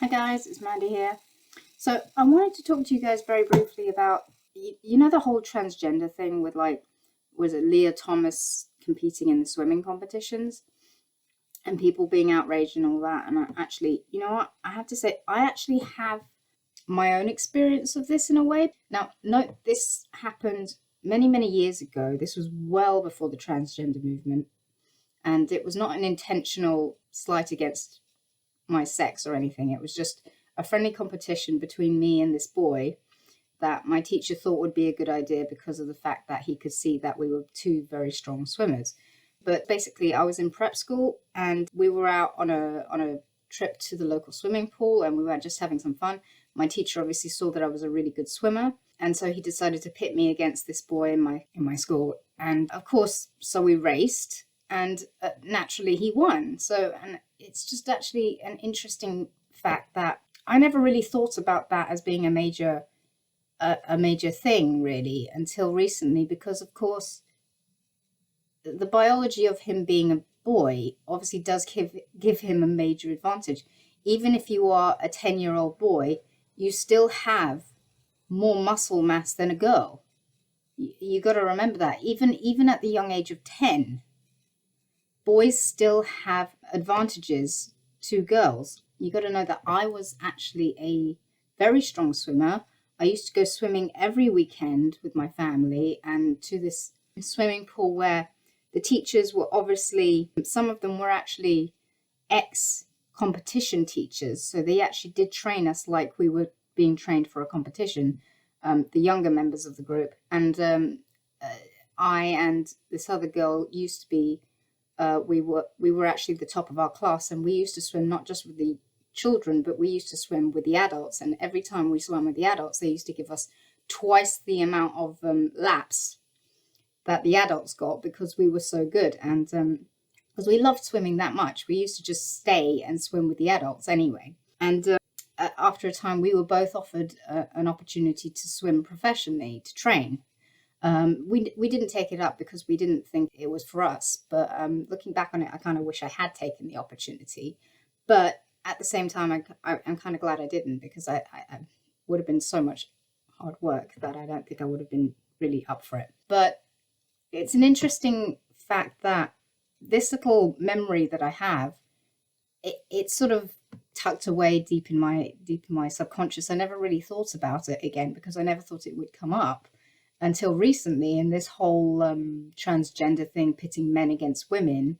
Hi guys, it's Mandy here. So I wanted to talk to you guys very briefly about you know the whole transgender thing with was it Leah Thomas competing in the swimming competitions and people being outraged and all that. And I actually, you know what, I have to say I actually have my own experience of this in a way. Now, note this happened many years ago. This was well before the transgender movement, and it was not an intentional slight against my sex or anything. It was just a friendly competition between me and this boy that my teacher thought would be a good idea because of the fact that he could see that we were two very strong swimmers. But basically, I was in prep school and we were out on a trip to the local swimming pool and we were just having some fun. My teacher obviously saw that I was a really good swimmer, and so he decided to pit me against this boy in my school. And of course, so we raced, and naturally he won. So, and it's just actually an interesting fact that I never really thought about that as being a major thing really until recently, because of course the biology of him being a boy obviously does give him a major advantage. Even if you are a 10-year-old boy, you still have more muscle mass than a girl. You got to remember that even at the young age of 10, boys still have advantages to girls. You got to know that I was actually a very strong swimmer. I used to go swimming every weekend with my family and to this swimming pool where the teachers were obviously, some of them were actually ex competition teachers. So they actually did train us like we were being trained for a competition, the younger members of the group. And I and this other girl used to be, we were actually the top of our class, and we used to swim not just with the children, but we used to swim with the adults. And every time we swam with the adults, they used to give us twice the amount of laps that the adults got because we were so good. And because we loved swimming that much, we used to just stay and swim with the adults anyway. And after a time, we were both offered an opportunity to swim professionally, to train. We didn't take it up because we didn't think it was for us. But looking back on it, I kind of wish I had taken the opportunity. But at the same time, I'm kind of glad I didn't, because I would have been so much hard work that I don't think I would have been really up for it. But it's an interesting fact that this little memory that I have, it's sort of tucked away deep in my subconscious. I never really thought about it again because I never thought it would come up until recently in this whole transgender thing, pitting men against women.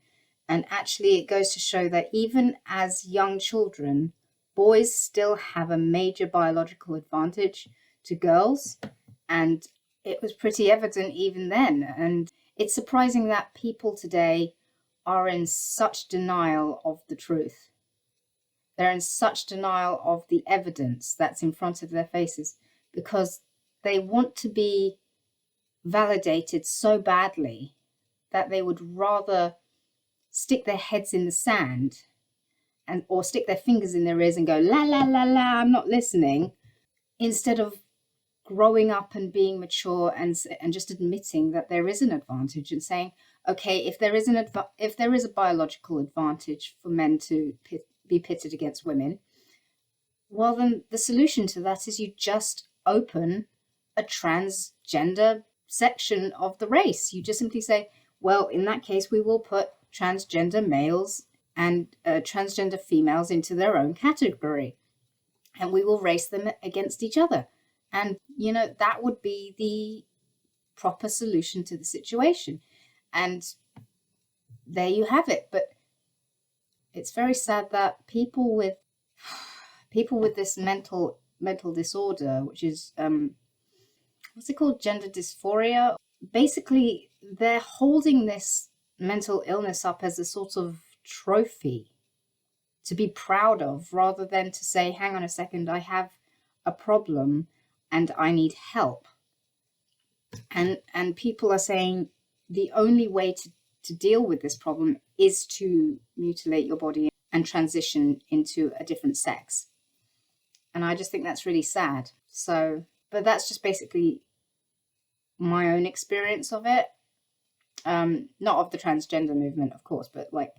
And actually, it goes to show that even as young children, boys still have a major biological advantage to girls. And it was pretty evident even then. And it's surprising that people today are in such denial of the truth. They're in such denial of the evidence that's in front of their faces because they want to be validated so badly that they would rather stick their heads in the sand or stick their fingers in their ears and go la la la la, I'm not listening, instead of growing up and being mature and just admitting that there is an advantage and saying, okay, if there is a biological advantage for men to be pitted against women, well, then the solution to that is you just open a transgender section of the race. You just simply say, well, in that case, we will put transgender males and transgender females into their own category, and we will race them against each other. And, that would be the proper solution to the situation. And there you have it. But it's very sad that people with this mental disorder, which is what's it called, gender dysphoria, basically they're holding this mental illness up as a sort of trophy to be proud of, rather than to say, hang on a second, I have a problem and I need help. And people are saying the only way to deal with this problem is to mutilate your body and transition into a different sex. And I just think that's really sad. So, but that's just basically my own experience of it. Not of the transgender movement, of course, but like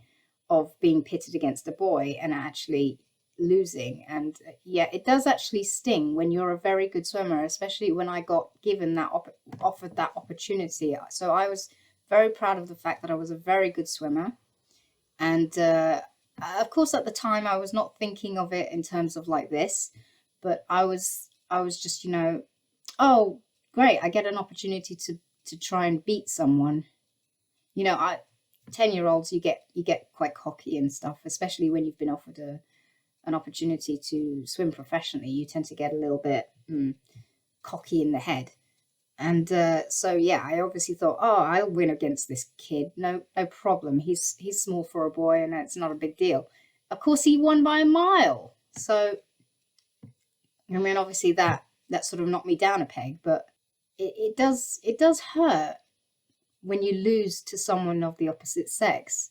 of being pitted against a boy. And actually, losing. And yeah, it does actually sting when you're a very good swimmer, especially when I got given that offered that opportunity. So I was very proud of the fact that I was a very good swimmer. And of course, at the time, I was not thinking of it in terms of like this, but I was just, you know, oh, great, I get an opportunity to try and beat someone. You know, 10-year-olds, you get quite cocky and stuff, especially when you've been offered an opportunity to swim professionally. You tend to get a little bit cocky in the head. And so yeah, I obviously thought, oh, I'll win against this kid. No problem. He's small for a boy, and it's not a big deal. Of course, he won by a mile. So I mean, obviously that sort of knocked me down a peg, but it does hurt when you lose to someone of the opposite sex.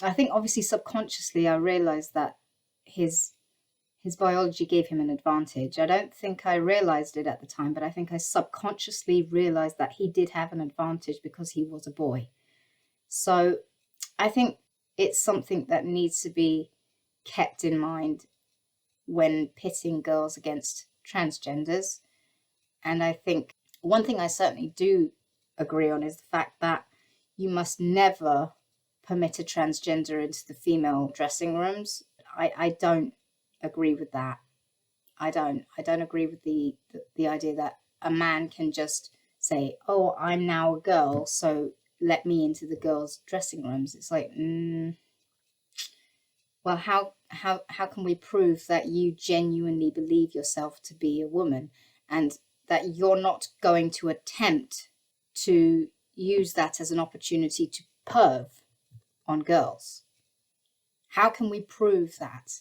I think obviously subconsciously I realized that his biology gave him an advantage. I don't think I realized it at the time, but I think I subconsciously realized that he did have an advantage because he was a boy. So I think it's something that needs to be kept in mind when pitting girls against transgenders. And I think one thing I certainly do agree on is the fact that you must never permit a transgender into the female dressing rooms. I don't agree with that. I don't agree with the idea that a man can just say, oh, I'm now a girl, so let me into the girls' dressing rooms. It's like, well, how can we prove that you genuinely believe yourself to be a woman, and that you're not going to attempt to use that as an opportunity to perv on girls? How can we prove that?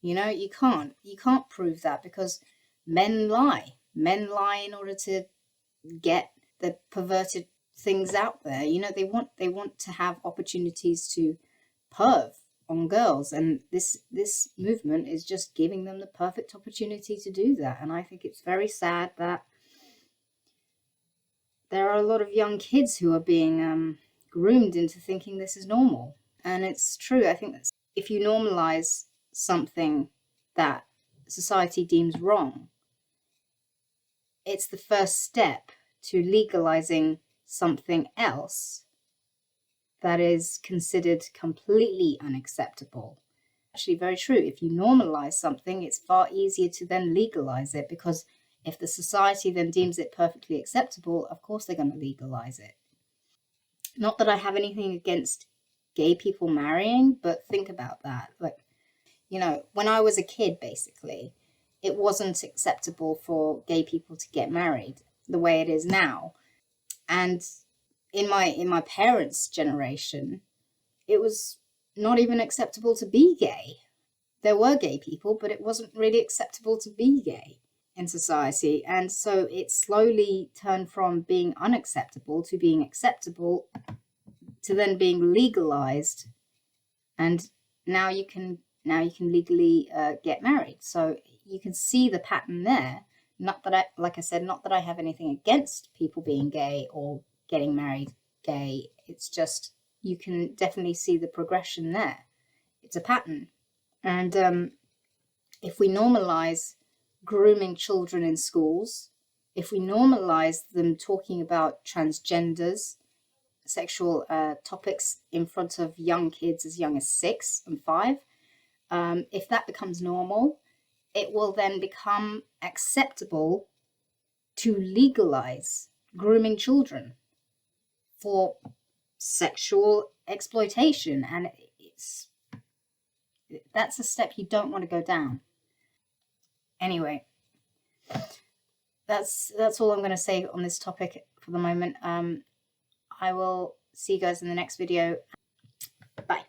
You know, you can't prove that, because men lie in order to get the perverted things out there. You know, they want to have opportunities to perv on girls, and this movement is just giving them the perfect opportunity to do that. And I think it's very sad that there are a lot of young kids who are being groomed into thinking this is normal. And it's true. I think that if you normalize something that society deems wrong, it's the first step to legalizing something else that is considered completely unacceptable. Actually, very true. If you normalize something, it's far easier to then legalize it, because if the society then deems it perfectly acceptable, of course they're going to legalize it. Not that I have anything against gay people marrying, but think about that. Like, you know, when I was a kid, basically, it wasn't acceptable for gay people to get married the way it is now. And in my parents' generation, it was not even acceptable to be gay. There were gay people, but it wasn't really acceptable to be gay in society. And so it slowly turned from being unacceptable to being acceptable, to then being legalized. And now you can legally get married. So you can see the pattern there. Not that I have anything against people being gay or getting married gay. It's just, you can definitely see the progression there. It's a pattern. And if we normalize grooming children in schools, if we normalize them talking about transgenders, sexual topics in front of young kids as young as 6 and 5, if that becomes normal, it will then become acceptable to legalize grooming children for sexual exploitation. And that's a step you don't want to go down. Anyway, that's all I'm going to say on this topic for the moment. I will see you guys in the next video. Bye.